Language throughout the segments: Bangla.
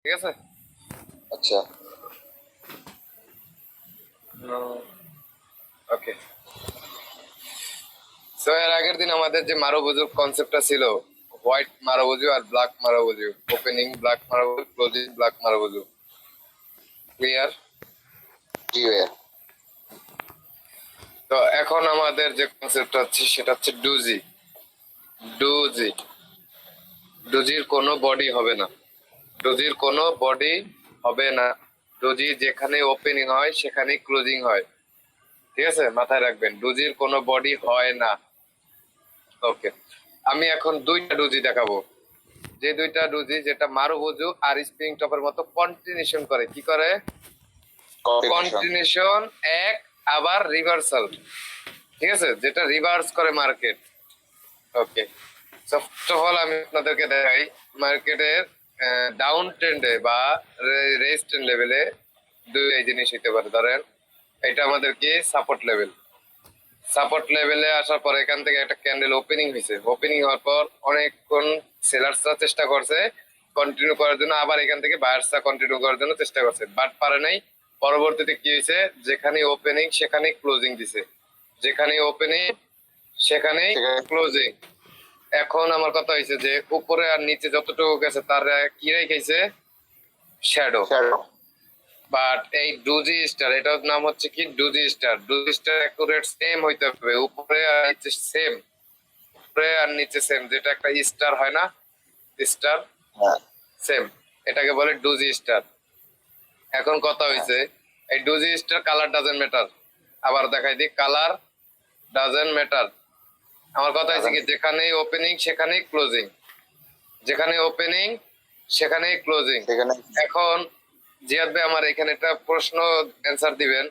ঠিক আছে। আচ্ছা ওকে, সো এর আগের দিন আমাদের যে মারুবুজু কনসেপ্টটা ছিল, হোয়াইট মারুবুজু আর black marubozu, opening black marubozu, closing black marubozu, clear? জি ভাইয়া। তো এখন আমাদের যে কনসেপ্টটা হচ্ছে সেটা হচ্ছে ডুজি। ডুজি ডুজির কোনো বডি হবে না, ডুজির কোনো বডি হবে না। ডুজি যেখানে ওপেনিং হয় সেখানে ক্লোজিং হয়, ঠিক আছে, মাথায় রাখবেন, ডুজির কোনো বডি হয় না। ওকে, আমি এখন দুইটা ডুজি দেখাবো, যে দুইটা ডুজি যেটা মারুবুজু আর স্প্রিং টপের মতো কন্টিনিউশন করে। কি করে? কন্টিনিউশন এক, আবার রিভার্সাল, ঠিক আছে, যেটা রিভার্স করে market. Okay, first of all আমি আপনাদেরকে দেখাই মার্কেটের ডাউন ট্রেন্ডে বা রেজিস্ট্যান্স লেভেলে দুই জিনিস হতে পারে। ধরেন এটা আমাদের কি সাপোর্ট লেভেল, সাপোর্ট লেভেলে আসার পর এখান থেকে একটা ক্যান্ডেল ওপেনিং হয়েছে, ওপেনিং হওয়ার পর অনেকক্ষণ সেলার্সরা চেষ্টা করছে কন্টিনিউ করার জন্য, আবার এখান থেকে বায়ার্সরা কন্টিনিউ করার জন্য চেষ্টা করছে, বাট পারে নাই। পরবর্তীতে কি হয়েছে, যেখানে ওপেনিং সেখানেই ক্লোজিং দিছে, যেখানে ওপেনিং সেখানেই ক্লোজিং। এখন আমার কথা হয়েছে যে উপরে আর নিচে যতটুকু গেছে তার কি রেখেছে, শ্যাডো। বাট এই ডুজি স্টার, এটার নাম হচ্ছে কি doji star. ডুজি star accurate same হইতে হবে, উপরে আর নিচে সেম, উপরে আর নিচে সেম, যেটা একটা স্টার হয় না, স্টার সেম, এটাকে বলে ডুজি স্টার। এখন কথা হয়েছে এই ডুজি স্টার কালার ডাজেন্ট ম্যাটার। আবার দেখাই দিই, কালার ডাজেন্ট ম্যাটার। আমার কথা হয়েছে কি যেখানেই ওপেনিং সেখানেই ক্লোজিং, যেখানে ওপেনিং সেখানেই ক্লোজিং। এখন জিয়াদ ভাই আমার এখানে একটা প্রশ্ন অ্যান্সার দিবেন,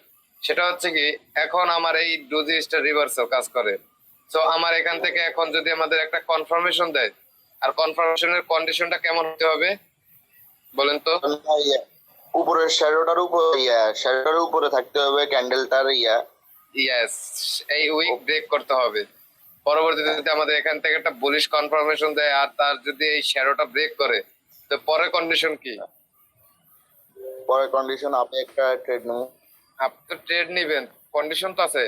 সেটা হচ্ছে কি এখন আমার এই ডুজি স্টার রিভার্সাল কাজ করে, তো আমার এখান থেকে এখন যদি আমাদের একটা কনফার্মেশন দেয়, আর কনফার্মেশনের কন্ডিশনটা কেমন হতে হবে বলেন তো? উপরের শ্যাডোটার উপরে থাকতে হবে ক্যান্ডেলটার ইয়েস, এই উইক ব্রেক করতে হবে। পরবর্তীতে যদি আমাদের এখান থেকে একটা বুলিশ কনফার্মেশন দেয় আর তার যদি এই শ্যাডোটা ব্রেক করে, তো পরের কন্ডিশন কি? পরের কন্ডিশন আপনি একটা ট্রেড নেবেন। আপনি তো ট্রেড নিবেন, কন্ডিশন তো আছে,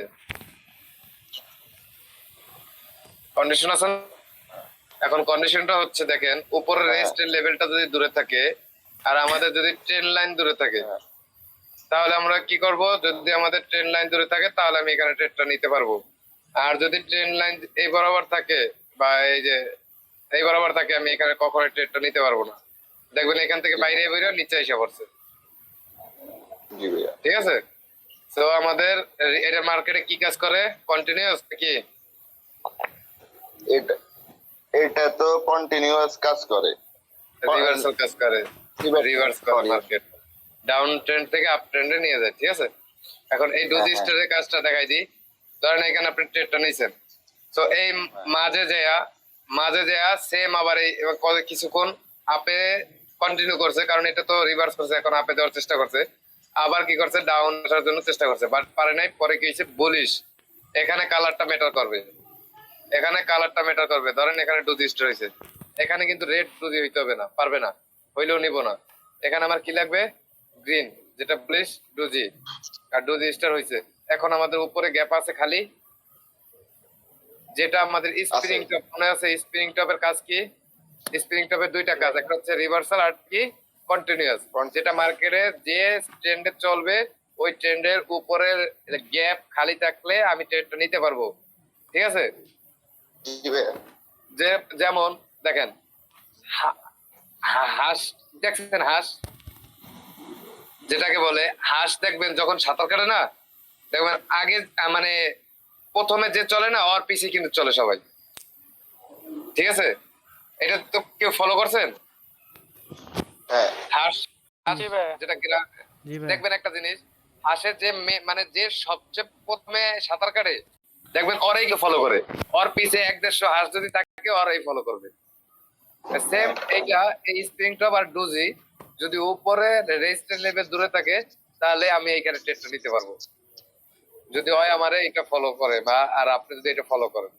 কন্ডিশন আছে না? এখন কন্ডিশনটা হচ্ছে দেখেন, উপরের রেজিস্ট্যান্স লেভেলটা যদি দূরে থাকে আর আমাদের যদি ট্রেন লাইন দূরে থাকে, তাহলে আমরা কি করব, যদি আমাদের ট্রেন লাইন দূরে থাকে তাহলে আমি এখানে ট্রেডটা নিতে পারবো। আর যদি ট্রেন লাইন এই বরাবর থাকে বা এই যে এই বরাবর থাকে, আমি এখানে কখনোই ট্রেডটা নিতে পারবো না। দেখবেন এখান থেকে বাইরে বেরিয়ে নিচে এসে পড়ছে, ঠিক আছে। তো আমাদের এটা মার্কেটে কি কাজ করে, কন্টিনিউয়াস কি এটা এটা তো কন্টিনিউয়াস কাজ করে, রিভার্সাল কাজ করে, রিভার্স করে মার্কেট, ডাউন ট্রেন্ড থেকে আপ ট্রেন্ডে নিয়ে যায়, ঠিক আছে। এখন এই ডোজি স্টারের কাজটা দেখাই দিই। ধরেন এখানে আপনি ট্রেডটা নিয়েছেন, তো এই মাঝে যেয়া সেম আবার এই কিছুক্ষণ আপে কন্টিনিউ করছে, কারণ এটা তো রিভার্স করছে, এখন আপে দেওয়ার চেষ্টা করছে, আবার কি করছে ডাউন আসার জন্য চেষ্টা করছে, বাট পারে নাই। পরে কি হয়েছে, বুলিশ। এখানে কালারটা ম্যাটার করবে, এখানে কালারটা ম্যাটার করবে। ধরেন এখানে ডোজি স্টার হয়েছে, এখানে কিন্তু রেড ডোজি হইতে হবে না, পারবে না, হইলেও নিব না। এখানে আমার কি লাগবে, গ্রিন, যেটা বুলিশ ডোজি, আর ডোজি স্টার হয়েছে। এখন আমাদের উপরে গ্যাপ আছে খালি, যেটা আমাদের স্প্রিং টপ মনে আছে। স্প্রিং টপের কাজ কি, স্প্রিং টপের দুইটা কাজ, একটা হচ্ছে রিভার্সাল আর কি কন্টিনিউয়াস। যেটা মার্কেটে যে ট্রেন্ডে চলবে ওই ট্রেন্ডের উপরে গ্যাপ খালি থাকলে আমি ট্রেডটা নিতে পারবো, ঠিক আছে। যে যেমন দেখেন হাঁস, দেখছেন হাঁস যেটাকে বলে, হাঁস দেখবেন যখন সাঁতার কাটে না, দেখবেন আগে মানে প্রথমে যে চলে না ওর পিছিয়ে কিন্তু চলে সবাই, ঠিক আছে। এটা তো কেউ ফলো করছেন? হাঁস, যেটা দেখবেন একটা জিনিস, হাঁসের যে মানে যে সবচেয়ে প্রথমে সাঁতার কাটে দেখবেন ওরাই ফলো করে, ওর পিছে 1-150 হাঁস যদি থাকে ওরাই ফলো করবে। সেম এইটা, এই স্প্রিং টপ আর ডুজি যদি উপরে রেজিস্ট্যান্স লেভেল দূরে থাকে তাহলে আমি এইখানে ট্রেডটা নিতে পারবো, যদি হয় আমারে এটা ফলো করে বা আর আপনি যদি এটা ফলো করেন।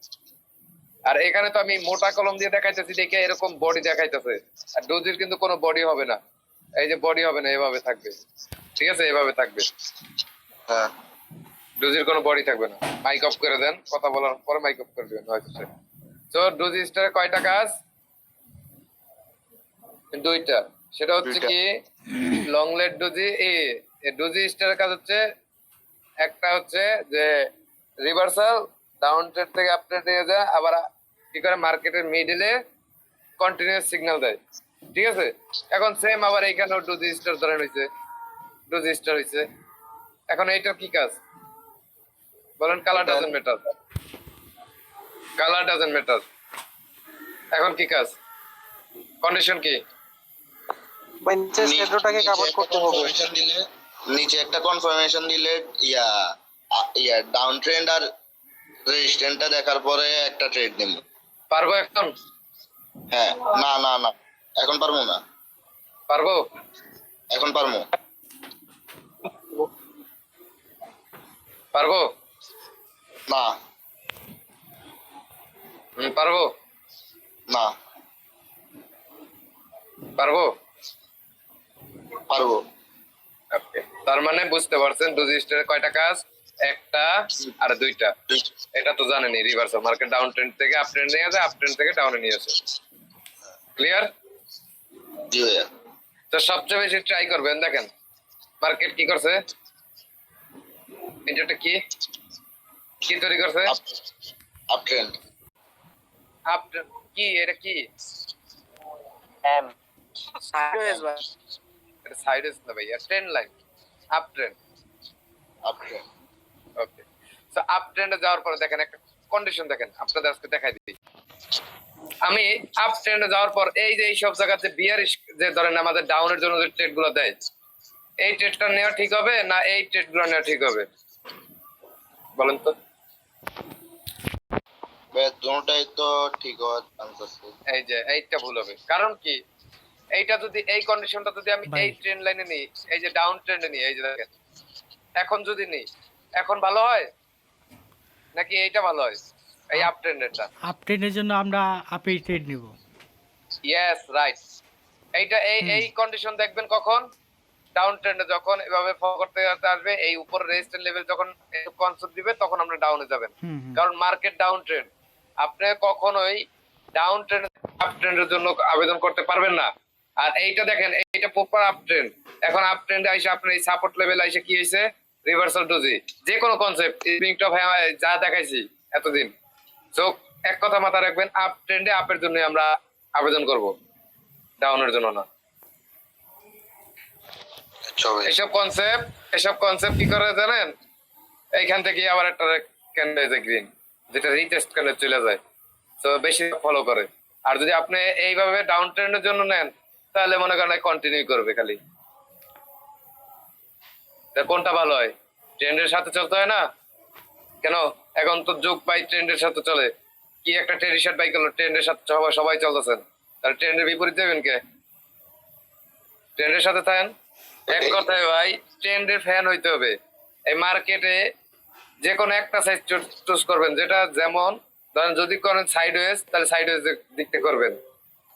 আর এখানে তো আমি মোটা কলম দিয়ে দেখাইতেছি দেখে এরকম বডি দেখাইতেছে, আর ডোজির কিন্তু কোনো বডি হবে না, এই যে বডি হবে না, এভাবে থাকবে, ঠিক আছে, এভাবে থাকবে, হ্যাঁ ডুজির কোনো বডি থাকবে না। মাইক অফ করে দেন, কথা বলার পরে মাইক অফ করে দিবেন হয়তো। তো ডুজি স্টারের কয়টা কাজ? দুইটা। সেটা হচ্ছে দুইটা। কি, লং লেট ডুজি ডুজি স্টারের কাজ হচ্ছে, একটা হচ্ছে যে রিভার্সাল ডাউন ট্রেড থেকে আপ ট্রেড নিয়ে যায়, আবার কি করে মার্কেটের মিডলে কন্টিনিউয়াস সিগন্যাল দেয়, ঠিক আছে। এখন সেম আবার এইখানেও ডুজি স্টার ধরেন হয়েছে, ডুজি স্টার হয়েছে। এখন এইটার কি কাজ বলেন? Colour doesn't matter, colour doesn't matter. এখন কি কাজ, কন্ডিশন কি? নিচে শ্যাডোটাকে কভার করতে হবে। নিচে একটা কনফার্মেশন দিলে ইয়া ডাউন ট্রেন্ড আর রেজিস্ট্যান্টটা দেখার পরে একটা ট্রেড নিব। পারবো এখন? হ্যাঁ, না না না, এখন পারবো না, পারবো? এখন পারবো পারবো? না। পারবো? না পারবো? পারবো। Okay. তার মানে বুঝতে পারছেন ডুজি স্টারের কয়টা কাজ? একটা আর দুইটা। এটা তো জানেনই, রিভার্সাল মার্কেট ডাউন ট্রেন্ড থেকে আপ ট্রেন্ড নিয়ে আসে, আপ ট্রেন্ড থেকে ডাউনে নিয়ে আসে। ক্লিয়ার? জি ভাইয়া। তো সবচেয়ে বেশি ট্রাই করবেন, দেখেন মার্কেট কি করছে, এটা কি কি তৈরি করছে? Up trend. আপ কি, এটা কি? এম সাইডওয়েজ ভাই। এটা সাইডওয়েজ না ভাইয়া, trend line, up trend. Up trend. Okay, so up ট্রেন্ডে যাওয়ার পরে দেখেন একটা কন্ডিশন, দেখেন আপনাদের আজকে দেখাই দিই। আমি আপ ট্রেন্ডে যাওয়ার পর এই যে এই সব জায়গাতে বিয়ারিশ যে ধরেন আমাদের ডাউনের জন্য যে ট্রেড গুলো দেয়, এই ট্রেডটা নেওয়া ঠিক হবে না এই ট্রেড গুলো নেওয়া ঠিক হবে বলেন তো? ভাইয়া দুটোটাই তো ঠিক হওয়ার চান্স আছে। এই যে এইটা ভুল হবে, কারণ কি, এইটা যদি এই কন্ডিশনটা যদি আমি এই ট্রেন্ড লাইনে নিই, এই যে ডাউন ট্রেন্ডে নিই, এই যে দেখেন এখন যদি নিই, এখন ভালো হয় নাকি এইটা ভালো হয়, এই আপ ট্রেন্ডেরটা? আপট্রেন্ডের জন্য আমরা আপে ট্রেড নিব। Yes, right. এইটা এই কন্ডিশন দেখবেন কখন? ডাউন ট্রেন্ডে যখন এভাবে ফলো করতে করতে আসবে, এই উপর রেজিস্ট্যান্স লেভেল যখন কনসেপ্ট দিবে, তখন আমরা ডাউনে যাবেন। কারণ মার্কেট ডাউন ট্রেন্ড, আপনি কখনোই ডাউন ট্রেন্ড আপ ট্রেন্ডের জন্য আবেদন করতে পারবেন না। আর এইটা দেখেন, এইটা প্রপার আপ ট্রেন্ড। এখন আপ ট্রেন্ডে আইসে আপনার এই সাপোর্ট লেভেল আইসে কি হয়েছে? Reversal doji. যে কোনো কনসেপ্ট স্প্রিংটা ভাই যা দেখাইছি এতদিন, তো এক কথা মাথা রাখবেন, আপ ট্রেন্ডে আপের জন্য আমরা আবেদন করব, ডাউনের জন্য না। এসব কনসেপ্ট কি করে জানেন? এইখান থেকে আবার একটা ক্যান্ডেল গ্রিন, যেটা রিটেস্ট ক্যান্ডেল চলে যায়, তো বেশি ফলো করে। আর যদি আপনি এইভাবে ডাউন ট্রেন্ডের জন্য নেন, তাহলে মনে করেন কন্টিনিউ করবে খালি। তা কোনটা ভালো হয়? ট্রেন্ডের সাথে চলতে হয় না কেন? এখন তো যুগ বাই ট্রেন্ডের সাথে চলে। কি একটা ট্রেডিশন বাই করলো, ট্রেন্ডের সাথে সবাই চলতেছেন, তাহলে ট্রেন্ডের বিপরীত দেবেন কে? ট্রেন্ডের সাথে থাকেন। এক কথায় ভাই, ট্রেন্ডের ফ্যান হইতে হবে। এই মার্কেটে যে কোনো একটা সাইজ চুজ করবেন, যেটা যেমন ধরেন যদি করেন সাইডওয়েজ, তাহলে সাইডওয়েজ দিকতে করবেন।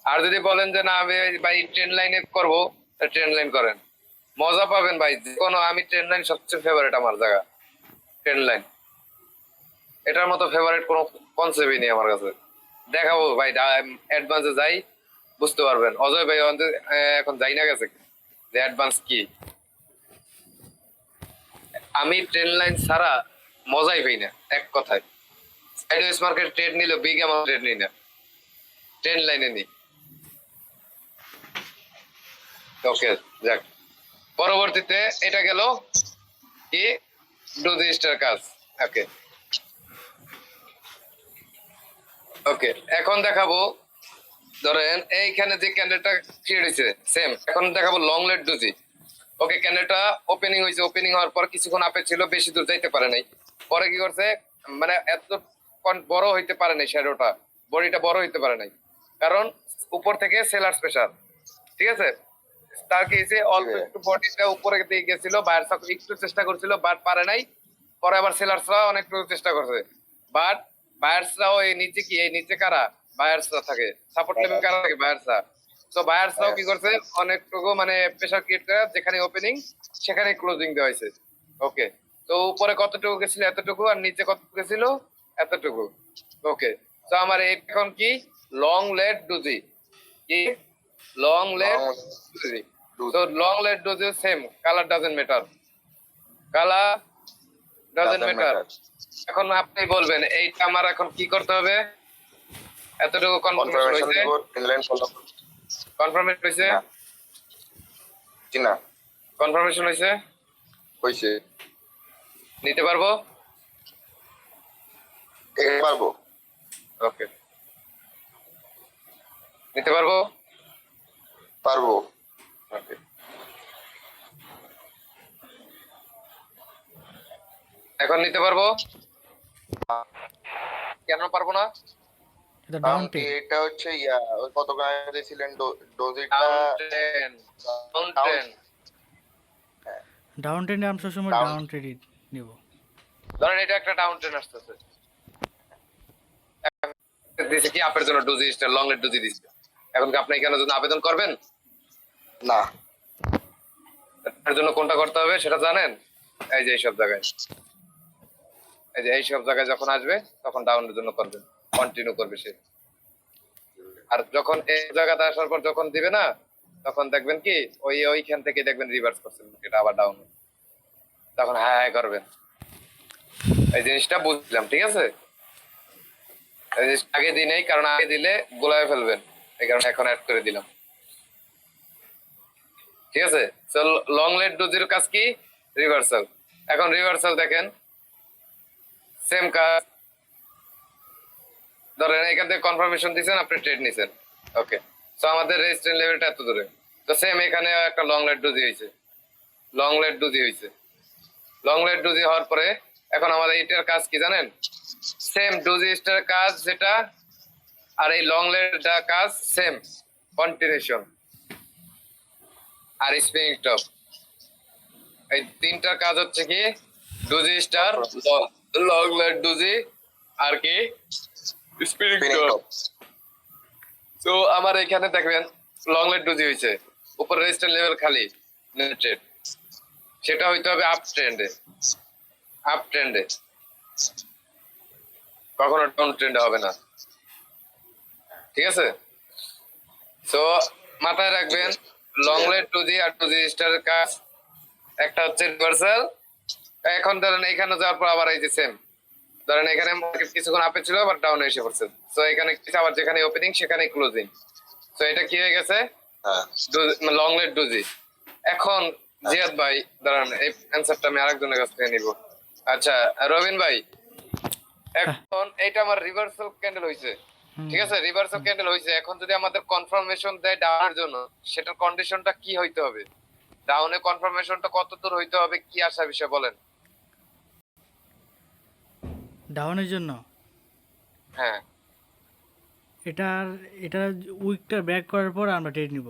আর যদি বলেন যে না আমি ভাই ট্রেন্ড লাইনে করবো, তাহলে ট্রেন্ড লাইন করেন, মজা পাবেন ভাই। যে কোনো, আমি ট্রেন্ড লাইন সবচেয়ে ফেভারিট আমার জায়গা, ট্রেন্ড লাইন। এটার মতো ফেভারিট কোনো কনসেপ্টই নেই আমার কাছে। দেখাবো ভাই, অ্যাডভান্সে যাই, বুঝতে পারবেন। অজয় ভাই এখন যাই না গেছে যে অ্যাডভান্স কি। আমি ট্রেন লাইন ছাড়া মজাই পাই না, এক কথায়। সাইডওয়েজ মার্কেট ট্রেড নিলে বিগ অ্যামাউন্ট ট্রেড নিই না, ট্রেন লাইনে নিই। ওকে, যাক, পরবর্তীতে এটা গেল কি, ডোজি স্টার কাজ। ওকে ওকে, এখন দেখাবো ধরেন এইখানে যে ক্যান্ডেলটা ক্রিয়েট হয়েছে সেম, এখন দেখাবো লং লেট ডোজি। ওকে, ক্যান্ডেলটা ওপেনিং হয়েছে, ওপেনিং হওয়ার পর কিছুক্ষণ আপে ছিল, বেশি দূর যাইতে পারে নাই। পরে কি করছে, মানে এত বড় হইতে পারে নাই, শ্যাডোটা বডিটা বড় হইতে পারে নাই, কারণ উপর থেকে সেলার প্রেসার, ঠিক আছে। তার কি হয়েছে, অল্প একটু বডিটা উপরে দিয়ে গেছিল, বায়ার একটু চেষ্টা করছিল, বাট পারে নাই। পরে আবার সেলার্সরা অনেকটু চেষ্টা করছে, বাট বায়ার্সরাও এই নিচে কি, এই নিচে কারা? বায়ার্সরা থাকে, সাপোর্ট লেভেল কারা থাকে? বায়ার্সরা। তো বায়ার্সরাও কি করছে অনেকটুকু মানে প্রেসার ক্রিয়েট করে যেখানে ওপেনিং সেখানে ক্লোজিং দেওয়া হয়েছে। ওকে, তো উপরে কতটুকু গেছিল এতটুকু, আর নিচে কতটুকু গেছিল এতটুকু। ওকে, তো আমার এখন কি লং লেট ডুজি, কি লং লেট ডুজি। তো long leg doji same, colour doesn't matter, colour doesn't matter. এখন আপনি বলবেন এইটা আমার এখন কি করতে হবে? এতটুকু কনফার্মেশন হয়েছে, কনফার্মেশন হয়েছে, জি না কনফার্মেশন হয়েছে, হইছে, নিতে পারবো? পারবো। ওকে, নিতে পারবো? পারবো। ওকে, এখন নিতে পারবো? কেন পারবো না? এটা ডাউন টেন। এটা হচ্ছে ওই কত গ্রাম দিয়েছিলেন ডোজিটা? ডাউন 10। ডাউন টেনে আমি সবসময় Down- ডাউন ট্রেড নিব। ধরেন এটা একটা ডাউন 10 আসতেছে, দিছে কি আপের জন্য doji star long late doji দিছে। এখন কি আপনি এখানে জন্য আবেদন করবেন? না, এর জন্য কোনটা করতে হবে সেটা জানেন? এই যে এইসব জায়গায়, এই যে এইসব জায়গায় যখন আসবে তখন ডাউনের জন্য করবেন, কন্টিনিউ করবে সে। আর যখন এই জায়গাতে আসার পর যখন দিবে না, তখন দেখবেন কি ওইখান থেকে দেখবেন রিভার্স করছেন, এটা আবার ডাউন, তখন হ্যাঁ হ্যাঁ করবেন। এই জিনিসটা বুঝলাম, ঠিক আছে? এই জিনিসটা আগে দিই নেই, কারণ আগে দিলে গোলায় ফেলবেন, এই কারণে এখন অ্যাড করে দিলাম, ঠিক আছে? তো লং লেট ডোজির কাজ কি? রিভার্সাল। এখন রিভার্সাল দেখেন, সেম কাজ। ধরেন এখান থেকে কনফার্মেশন দিয়েছেন, আপনি ট্রেড নিছেন। ওকে, তো আমাদের রেজিস্ট্যান্ট লেভেলটা এত দূরে, তো সেম এখানে একটা লং লেট ডোজি হয়েছে, লং লেট ডোজি হয়েছে। লং লেট ডোজি হওয়ার পরে এখন আমাদের এটার কাজ কি জানেন? সেম ডোজি স্টার কাজ যেটা, আর এই লং লেটটা কাজ সেম, কন্টিনিউশন আর স্প্রিং টপ। এই তিনটার কাজ হচ্ছে কি doji star, long late doji আর কি স্প্রিং টপ। তো আমার এখানে দেখবেন লং লেট ডোজি হয়েছে, উপরে রেজিস্ট্যান্ট লেভেল খালি নেটেড, সেটা হইতে হবে আপ ট্রেন্ডে, আপ ট্রেন্ডে, কখনো ডাউন ট্রেন্ডে হবে না, ঠিক আছে? তো মাথায় রাখবেন লং লেট ডোজি আর ডোজি স্টারের কাজ একটা হচ্ছে রিভার্সাল। এখন ধরেন এখানে যাওয়ার পর আবার এই যে সেম, ধরেন এখানে মার্কেট কিছুক্ষণ আপে ছিল আবার ডাউনে এসে পড়ছে, তো এখানে আবার যেখানে ওপেনিং সেখানে ক্লোজিং, তো এটা কি হয়ে গেছে? Long late doji. এখন জিয়াদ ভাই দাঁড়ান, এই অ্যান্সারটা আমি আরেকজনের কাছ থেকে নিব। আচ্ছা রবিন ভাই, এখন এইটা আমার রিভার্সাল ক্যান্ডেল হইছে, ঠিক আছে? রিভার্সাল ক্যান্ডেল হইছে, এখন যদি আমাদের কনফার্মেশন দেয় ডাউনের জন্য, সেটার কন্ডিশনটা কি হইতে হবে? ডাউনে কনফার্মেশনটা কত দূর হইতে হবে, কি আশা বিষয় বলেন? ডাউনের জন্য হ্যাঁ, এটা উইকটা ব্রেক করার পর আমরা ট্রেড নিব।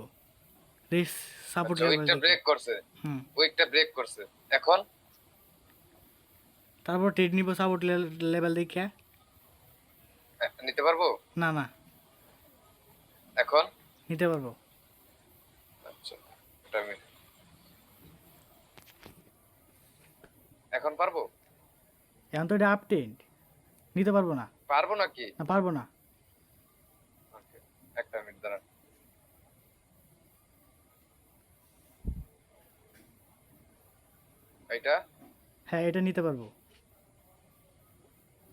রিস্ক সাপোর্ট আচ্ছা, উইকটা ব্রেক করছে, উইকটা ব্রেক করছে, এখন তারপর ট্রেড নিব সাপোর্ট লেভেল দেখে। নিতে পারবো? না না, এখন নিতে পারবো। আচ্ছা, এটা এখন পারবো? এখন তো এটা আপ ট্রেন্ড, নিতে পারবো না। পারবো নাকি? না পারবো না। Okay, একটা মিনিট দাঁড়ান। এটা হ্যাঁ এটা নিতে পারবো।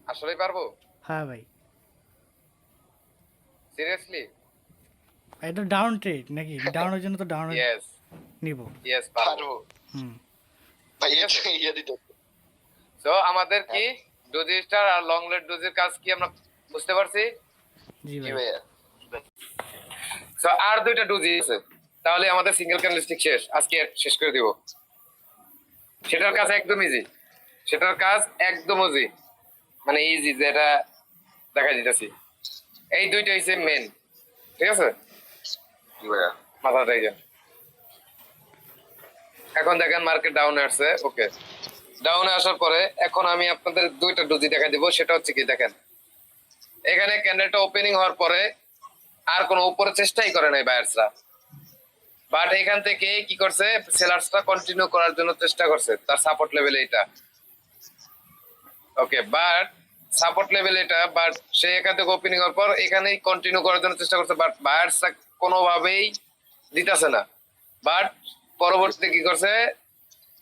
আসলেই পারবো? হ্যাঁ ভাই, সিরিয়াসলি? এটা ডাউন ট্রেড নাকি? ডাউনের জন্য তো ডাউন ইয়েস, নিব। ইয়েস পারবো। হুম, ভাই ইয়ে দিতে সো আমাদের কি ডোজি স্টার আর লং লেট ডোজির কাজ কি আমরা বুঝতে পারছি? জি কি ভাই। ভাইয়া? সো আর দুইটা ডোজি আছে, তাহলে আমাদের সিঙ্গেল ক্যান্ডেলস্টিক শেষ, আজকে শেষ করে দিব। সেটার কাজ একদম ইজি, সেটার কাজ একদম ইজি, মানে ইজি যেটা দেখা দিতেছি। এই দুইটা হইছে মেন, ঠিক আছে? কি ভাইয়া? মাথা থেকে এখন দেখেন মার্কেট ডাউনে আসছে। ওকে, ডাউনে আসার পরে এখন আমি আপনাদের দুইটা ডোজি দেখা দিব। সেটা হচ্ছে কি দেখেন, এখানে ক্যান্ডেলটা ওপেনিং হওয়ার পরে আর কোনো উপরে চেষ্টাই করে নাই বায়ার্সরা। বাট এখান থেকে কি করছে, সেলার্সটা কন্টিনিউ করার জন্য চেষ্টা করছে, তার সাপোর্ট লেভেল এটা। ওকে, বাট সাপোর্ট লেভেল এটা, বাট সে এখান থেকে ওপেনিং হওয়ার পর এখানেই কন্টিনিউ করার জন্য চেষ্টা করছে, বাট বায়ার্সরা কোনোভাবেই দিতেছে না। বাট পরবর্তীতে কি করছে,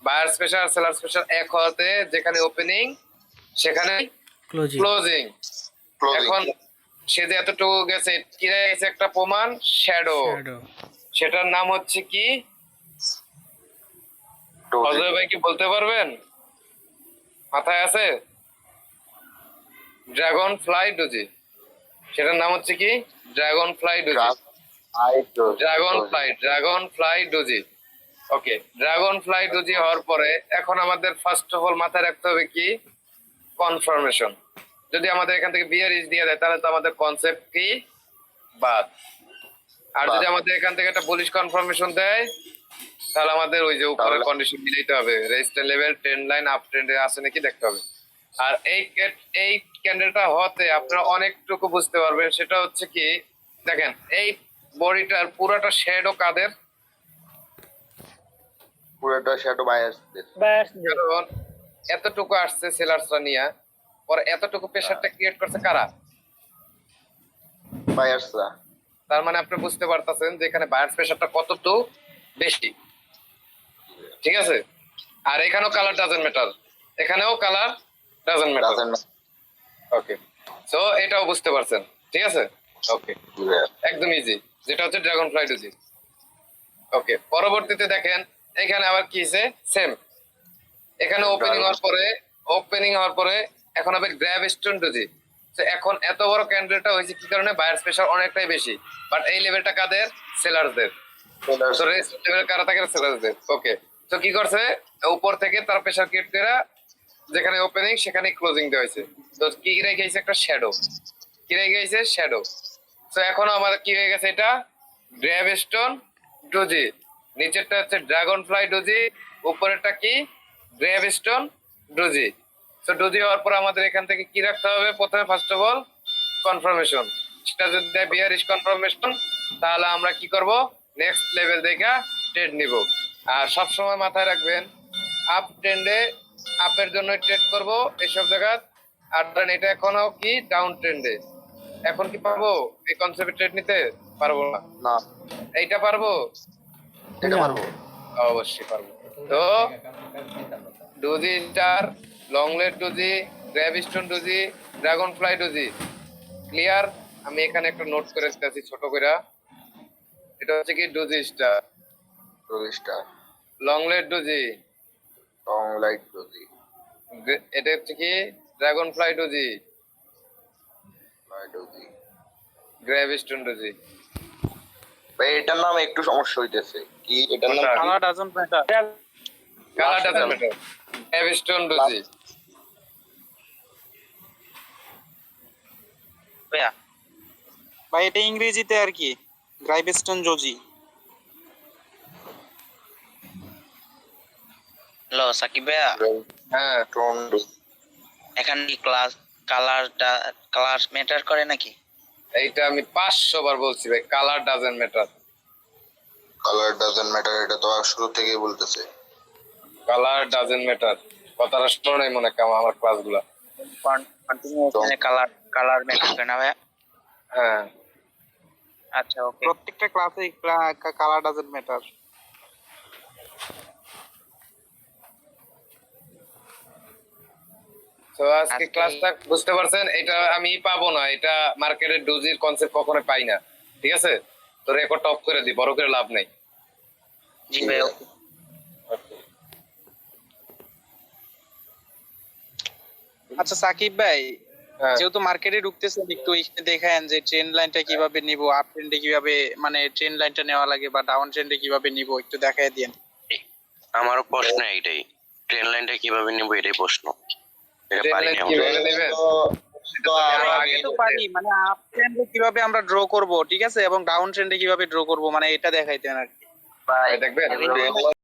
বায়ার্স প্রেসার সেলার্স প্রেসার এক হওয়াতে যেখানে ওপেনিং সেখানে ক্লোজিং। ক্লোজিং। এখন সে যে এতটুকু গেছে, কিরা গেছে একটা প্রমাণ, শ্যাডো। সেটার নাম হচ্ছে কি, অজয় ভাই কি বলতে পারবেন, মাথায় আছে? ড্রাগন ফ্লাই ডুজি, সেটার নাম হচ্ছে কি, dragonfly doji. Dragonfly doji. Okay, dragonfly doji হওয়ার পরে এখন আমাদের ফার্স্ট অফ অল মাথায় রাখতে হবে কি, কনফার্মেশন। যদি আমাদের এখান থেকে বিয়ারিজ দিয়ে দেয় তাহলে তো আমাদের কনসেপ্ট কি বাদ। আর যদি আমাদের এখান থেকে একটা বুলিশ কনফার্মেশন দেয় তাহলে আমাদের ওই যে উপরের কন্ডিশন মিলাইতে হবে, resistance level trend line up ট্রেন্ডে আছে নাকি দেখতে হবে। আর এই ক্যান্ডেলটা হতে আপনারা অনেকটুকু বুঝতে পারবেন, সেটা হচ্ছে কি, দেখেন এই বডিটার পুরোটা শ্যাডো কাদের, পুরোটা শ্যাডো বায়ার্স। কারণ এতটুকু আসছে সেলার্সরা নিয়ে, পরে এতটুকু প্রেসারটা ক্রিয়েট করছে কারা, বায়ার্সরা। তার মানে আপনি বুঝতে পারতেছেন যে এখানে বায়ার্স প্রেসারটা কতটুকু বেশি। ঠিক আছে, আর এখানেও কালার ডাজন্ট ম্যাটার, এখানেও colour doesn't matter. Okay, so এটাও বুঝতে পারছেন, ঠিক আছে? ওকে, একদম ইজি, যেটা হচ্ছে ড্রাগন ফ্লাই ডুজি। ওকে, পরবর্তীতে দেখেন এখানে আবার কি হয়েছে, সেম এখানে ওপেনিং হওয়ার পরে এখন হবে গ্র্যাব স্টোন ডুজি। তো এখন এত বড় ক্যান্ডেলটা হয়েছে কি কারণে, বায়ার্স প্রেসার অনেকটাই বেশি, বাট এই লেভেলটা কাদের, সেলারদের। তো রেস্ট লেভেল কারা থাকে, সেলারদের। ওকে, তো কি করছে, উপর থেকে তার প্রেসার ক্রিয়েট করে যেখানে ওপেনিং সেখানে ক্লোজিং দেওয়া হয়েছে। তো কি রেখে গেছে, একটা শ্যাডো, কি রেখে গেছে, শ্যাডো। তো এখন আমাদের কি হয়ে গেছে, এটা গ্র্যাব স্টোন ডুজি, নিচেরটা হচ্ছে ড্রাগন ফ্লাই ডুজি, উপরেরটা কি, গ্র্যাব স্টোন ডুজি। তো ডুজি হওয়ার পর আমাদের এখান থেকে কি রাখতে হবে, প্রথমে ফার্স্ট অফ অল কনফার্মেশন। সেটা যদি দেয় বিয়ারিশ কনফার্মেশন তাহলে আমরা কি করব, নেক্সট লেভেল দেখে ট্রেড নিব। আর সব সময় মাথায় রাখবেন, আপ ট্রেন্ডে আপের জন্য ট্রেড করব এইসব জায়গা। আর এটা এখনো কি ডাউন ট্রেন্ডে, এখন কি পারবো এই কনসেপ্টে ট্রেড নিতে, পারবো না। না, এইটা পারবো, এটা পারবো, অবশ্যই পারবো। তো ডুজি star, long leg ডুজি, gravestone ডুজি, dragonfly ডুজি, clear? আমি এখানে একটা নোট করে দিতেছি ছোট করে। এটা হচ্ছে কি doji star, star, long leg doji, long light doji, এটা হচ্ছে কি dragonfly doji, light doji. Gravestone doji. ভাই এটার নাম একটু সমস্যা হইতেছে, কি এটার নাম? Colour doesn't matter. Colour doesn't matter, gravestone doji. ভাই এটা ইংরেজিতে আর কি, গ্রাইভেস্টন জোজি। হ্যালো সাকিব ভাইয়া, হ্যাঁ, টোন ডুজি। এখানে কি কালার ম্যাটার করে নাকি? এইটা আমি 500 বার বলছি ভাই, colour doesn't matter. Colour doesn't matter, এটা তো শুরু থেকেই বলতেছে। কালার ডাজন্ট ম্যাটার, কথাটা শোনো নাই মনে হয় আমার ক্লাসগুলা। কন্টিনিউ এখানে কালার ম্যাটার করে না ভাইয়া? হ্যাঁ, আচ্ছা ওকে। প্রত্যেকটা ক্লাসে কালার ডাজন্ট ম্যাটার। তো আজকে ক্লাসটা বুঝতে পারছেন, এটা আমি পাবো না, এটা মার্কেটের ডুজির কনসেপ্ট কখনো পাই না, ঠিক আছে? তো রেকর্ড অফ করে দিই, বড় করে লাভ নাই। জি ভাই ওকে। আচ্ছা সাকিব ভাই, হ্যাঁ, যেহেতু মার্কেটে ঢুকতেছেন, একটু দেখেন যে ট্রেন্ড লাইনটা কিভাবে নিব, আপ ট্রেন্ডে কিভাবে মানে ট্রেন্ড লাইনটা নেওয়া লাগে, বা ডাউন ট্রেন্ডে কিভাবে নিব, একটু দেখাই দেন। আমারও প্রশ্ন এইটাই, ট্রেন লাইনটা কিভাবে নিব এটাই প্রশ্ন। এটা ট্রেন পারি লাইন না আমরা। কিভাবে নেবেন? তো আরো আমি আগে তো পারি, মানে আপ ট্রেন্ডে কিভাবে আমরা ড্র করব, ঠিক আছে, এবং ডাউন ট্রেন্ডে কিভাবে ড্র করব, মানে এটা দেখাইতেন আর কি। দেখবেন